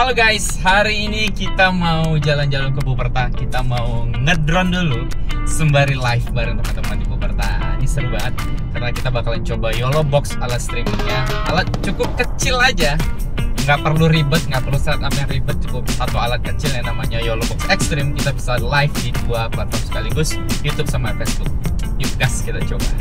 Halo guys, hari ini kita mau jalan-jalan ke Buperta. Kita mau ngedrone dulu sembari live bareng teman-teman di Buperta. Ini seru banget karena kita bakalan coba YOLO Box alat streamingnya. Alat cukup kecil aja, nggak perlu ribet, nggak perlu setup yang ribet. Cukup satu alat kecil yang namanya YOLO Box Extreme. Kita bisa live di dua platform sekaligus, YouTube sama Facebook. Yuk gas, kita coba.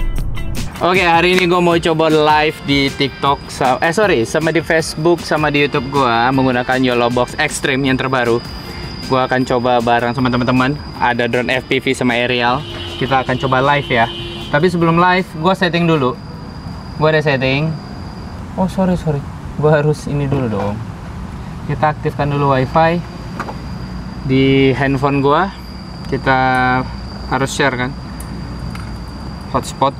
Oke, hari ini gue mau coba live di TikTok, sama di Facebook, sama di YouTube gue menggunakan YOLO Box Extreme yang terbaru. Gue akan coba bareng sama teman-teman. Ada drone FPV sama aerial. Kita akan coba live ya. Tapi sebelum live, gue setting dulu. Gue ada setting. Oh sorry, gue harus ini dulu dong. Kita aktifkan dulu WiFi di handphone gue. Kita harus share kan, hotspot.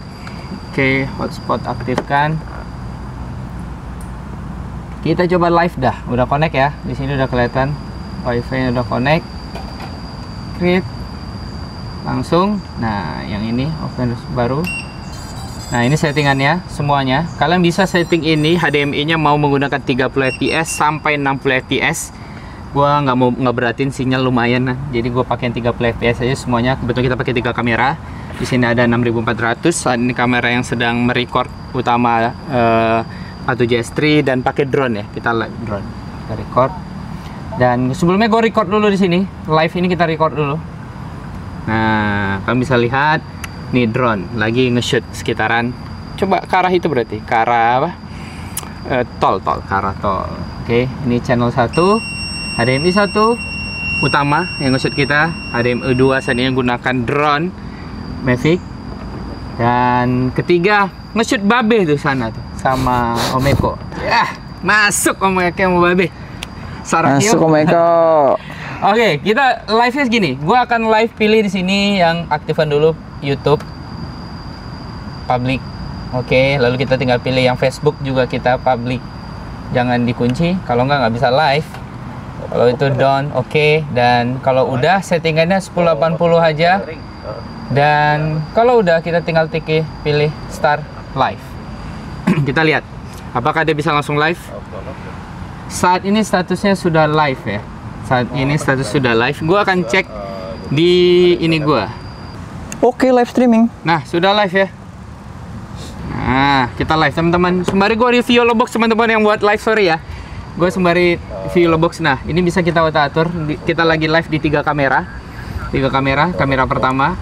Oke, hotspot aktifkan. Kita coba live dah. Udah connect ya. Di sini udah kelihatan WiFi udah connect. Create. Langsung. Nah, yang ini open baru. Nah, ini settingannya semuanya. Kalian bisa setting ini HDMI-nya mau menggunakan 30 fps sampai 60 fps. Gua nggak mau ngeberatin sinyal lumayan. Nah. Jadi gua pakai 30 fps aja semuanya. Kebetulan kita pakai 3 kamera. Di sini ada 6400. Saat ini kamera yang sedang merecord utama A7S3 dan pakai drone ya. Kita live drone. Kita record. Dan sebelumnya gue record dulu di sini. Live ini kita record dulu. Nah, kalian bisa lihat nih drone lagi nge-shoot sekitaran. Coba ke arah itu berarti. Ke arah apa? Tol, ke arah tol. Oke, ini channel 1, HDMI 1 utama yang nge-shoot kita. HDMI 2 saat ini gunakan drone Mavic. Dan ketiga nge-shoot Babe tuh sana tuh sama Om Eko. Ya, masuk Om Eko sama Babe. Masuk Om Eko. Oke, kita live-nya segini. Gua akan live pilih di sini yang aktifkan dulu YouTube public. Oke, lalu kita tinggal pilih yang Facebook juga kita public. Jangan dikunci, kalau nggak bisa live. Kalau itu down, oke. Dan kalau udah settingannya 1080 aja. Dan kalau udah kita tinggal pilih start live. Kita lihat apakah dia bisa langsung live. Saat ini statusnya sudah live ya. Saat ini status sudah live. Gua akan cek di ini gua. Oke, live streaming. Nah, sudah live ya. Nah, kita live teman-teman. Sembari gua review YOLO Box teman-teman yang buat live, sorry ya. Gua sembari review YOLO Box. Nah, ini bisa kita atur. Kita lagi live di 3 kamera. 3 kamera. Kamera pertama,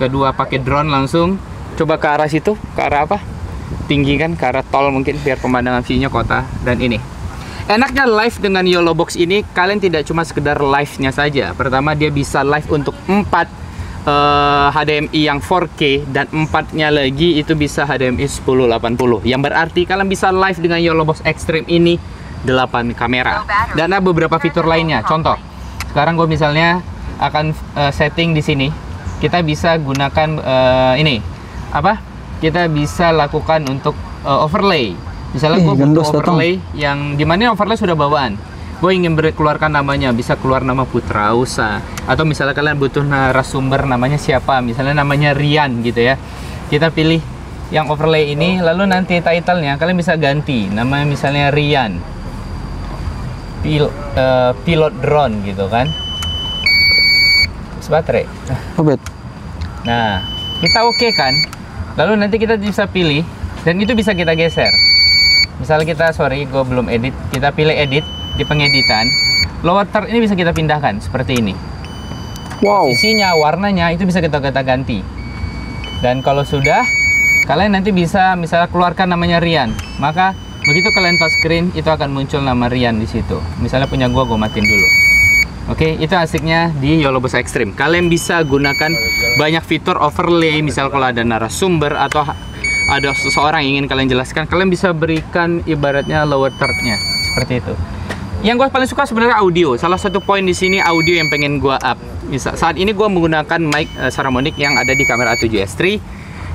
kedua pakai drone langsung. Coba ke arah situ, ke arah apa? Tinggi kan, ke arah tol mungkin biar pemandangan view-nya kota. Dan ini. Enaknya live dengan YOLO Box ini, kalian tidak cuma sekedar live-nya saja. Pertama, dia bisa live untuk 4 HDMI yang 4K dan 4-nya lagi itu bisa HDMI 1080. Yang berarti kalian bisa live dengan YOLO Box Extreme ini 8 kamera. Dan ada beberapa fitur lainnya. Contoh, sekarang gue misalnya akan setting di sini. Kita bisa gunakan ini apa? Kita bisa lakukan untuk overlay. Misalnya gue butuh overlay yang dimana overlay sudah bawaan. Gue ingin keluarkan namanya, bisa keluar nama Putra Usa. Atau misalnya kalian butuh narasumber namanya siapa, misalnya namanya Rian gitu ya. Kita pilih yang overlay ini, lalu nanti title-nya kalian bisa ganti. Namanya misalnya Rian pilot drone gitu kan. Baterai. Nah, kita oke kan? Lalu nanti kita bisa pilih dan itu bisa kita geser. Misalnya kita, sorry, gue belum edit. Kita pilih edit di pengeditan. Lower third ini bisa kita pindahkan seperti ini. Wow. Posisinya, warnanya itu bisa kita ganti. Dan kalau sudah, kalian nanti bisa misalnya keluarkan namanya Rian. Maka begitu kalian touch screen itu akan muncul nama Rian di situ. Misalnya punya gue matiin dulu. Oke, itu asiknya di YOLO Box Extreme. Kalian bisa gunakan banyak fitur overlay. Misal kalau ada narasumber atau ada seseorang yang ingin kalian jelaskan, kalian bisa berikan ibaratnya lower third-nya seperti itu. Yang gue paling suka sebenarnya audio. Salah satu poin di sini audio yang pengen gue up. Saat ini gue menggunakan mic Saramonic yang ada di kamera A7S3.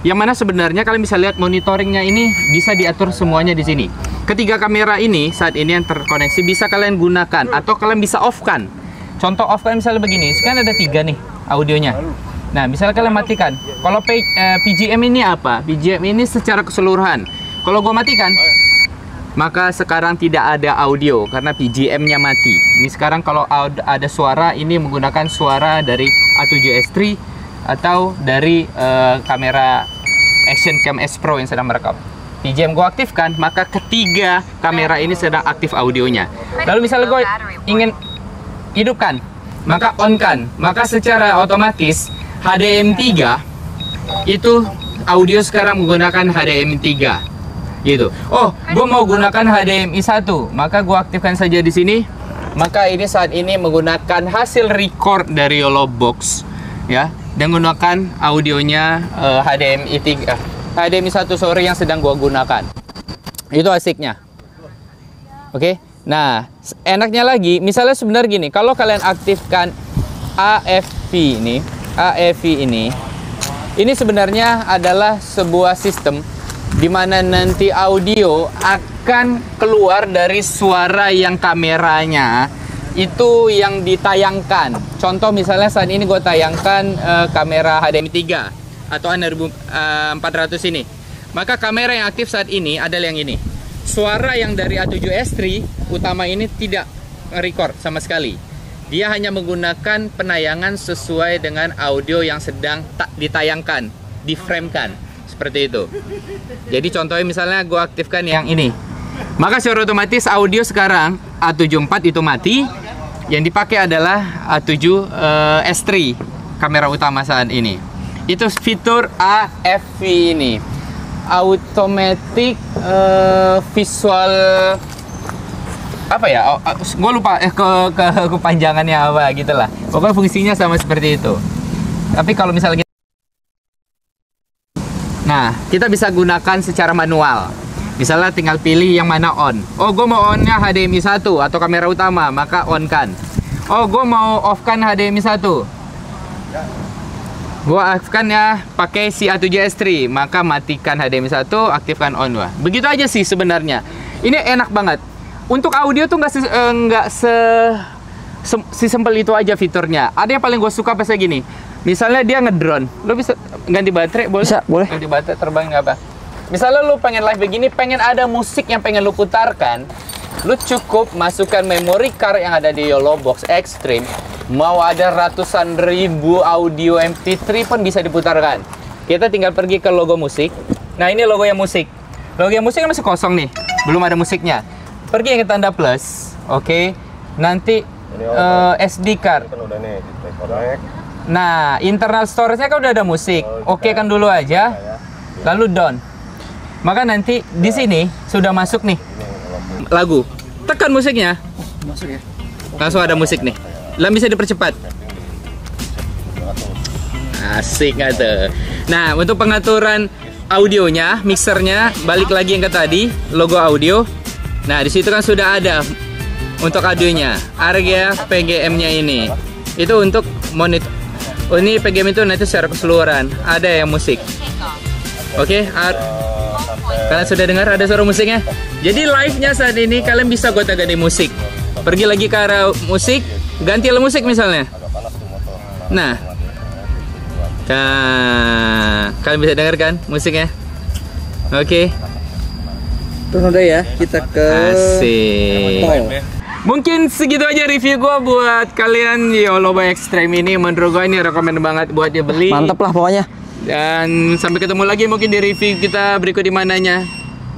Yang mana sebenarnya kalian bisa lihat monitoringnya ini bisa diatur semuanya di sini. Ketiga kamera ini saat ini yang terkoneksi bisa kalian gunakan atau kalian bisa off-kan. Contoh off kan misalnya begini, sekarang ada 3 nih audionya. Nah, misalnya kalian matikan. Kalau PGM ini apa? PGM ini secara keseluruhan. Kalau gua matikan, maka sekarang tidak ada audio karena PGM-nya mati. Ini sekarang kalau ada suara, ini menggunakan suara dari A7S III atau dari kamera Action Cam S Pro yang sedang merekam. PGM gue aktifkan, maka ketiga kamera ini sedang aktif audionya. Lalu misalnya gue ingin hidupkan, maka on kan, maka secara otomatis HDMI 3 itu audio sekarang menggunakan HDMI 3 gitu. Oh, gue mau gunakan HDMI 1, maka gue aktifkan saja di sini. Maka ini saat ini menggunakan hasil record dari YOLO Box ya, dan menggunakan audionya HDMI 3, HDMI 1 sorry yang sedang gue gunakan. Itu asiknya. Oke. Nah, enaknya lagi, misalnya sebenarnya gini, kalau kalian aktifkan AFV ini sebenarnya adalah sebuah sistem di mana nanti audio akan keluar dari suara yang kameranya itu yang ditayangkan. Contoh misalnya saat ini gue tayangkan kamera HDMI 3 atau 6400 ini. Maka kamera yang aktif saat ini adalah yang ini. Suara yang dari A7S III utama ini tidak record sama sekali. Dia hanya menggunakan penayangan sesuai dengan audio yang sedang ditayangkan, diframekan. Seperti itu. Jadi contohnya misalnya gue aktifkan yang ini, maka secara otomatis audio sekarang A74 itu mati. Yang dipakai adalah A7S III kamera utama saat ini. Itu fitur AFV ini, automatic visual apa ya? Gue lupa kepanjangannya apa gitulah. Pokoknya fungsinya sama seperti itu. Tapi kalau misalnya kita bisa gunakan secara manual. Misalnya tinggal pilih yang mana on. Oh, gue mau onnya HDMI 1 atau kamera utama, maka on kan. Oh, gue mau off kan HDMI 1. Gue aktifkan ya pakai si A7S III, maka matikan HDMI 1, aktifkan on. Wah, begitu aja sih sebenarnya. Ini enak banget. Untuk audio tuh nggak sesimpel itu aja fiturnya. Ada yang paling gue suka pas gini. Misalnya dia ngedrone, lo bisa ganti baterai, boleh? Bisa, boleh. Ganti baterai, terbang nggak apa. Misalnya lo pengen live begini, pengen ada musik yang pengen lo putarkan, lo cukup masukkan memory card yang ada di YOLO Box Extreme. Mau ada ratusan ribu audio MP3 pun bisa diputarkan. Kita tinggal pergi ke logo musik. Nah, ini logo yang musik. Logo yang musik kan masih kosong nih, belum ada musiknya. Pergi yang ke tanda plus, oke. Nanti SD card. Nah, internal storage-nya kan udah ada musik. Oke kan dulu aja. Lalu done. Maka nanti di sini sudah masuk nih lagu. Tekan musiknya. Masuk ya. Langsung ada musik nih. Lalu bisa dipercepat. Asik nggak tuh? Nah, untuk pengaturan audionya, mixernya, balik lagi yang ke tadi, logo audio. Nah, di situ kan sudah ada untuk audionya. Harga PGM-nya ini. Itu untuk monitor. Oh, ini PGM itu nanti secara keseluruhan ada yang musik. Oke, kalian sudah dengar ada suara musiknya. Jadi live-nya saat ini kalian bisa gonta-ganti musik. Pergi lagi ke arah musik, ganti alat musik misalnya. Nah, kalian bisa dengar kan musiknya? Oke. Terus udah ya, kita ke Asik. Mungkin segitu aja review gue buat kalian YOLO Extreme ini. Menurut gue ini rekomend banget buat dibeli. Mantep lah pokoknya. Dan sampai ketemu lagi mungkin di review kita berikut di mananya.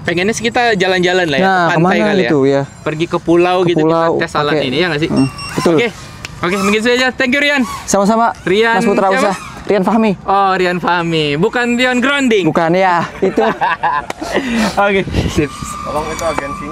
Pengennya sih kita jalan-jalan lah ya, nah, ke pantai kali itu, ya. Pergi ke pulau gitu, kita tes alat ini ya nggak sih? Betul. Oke, mungkin saja. Thank you Rian. Sama-sama. Rian, Mas Putra Usaha. Rian Fahmi. Oh, Rian Fahmi. Bukan Rian Grounding. Bukan ya, itu. Oke, sip. Tolong itu agensinya.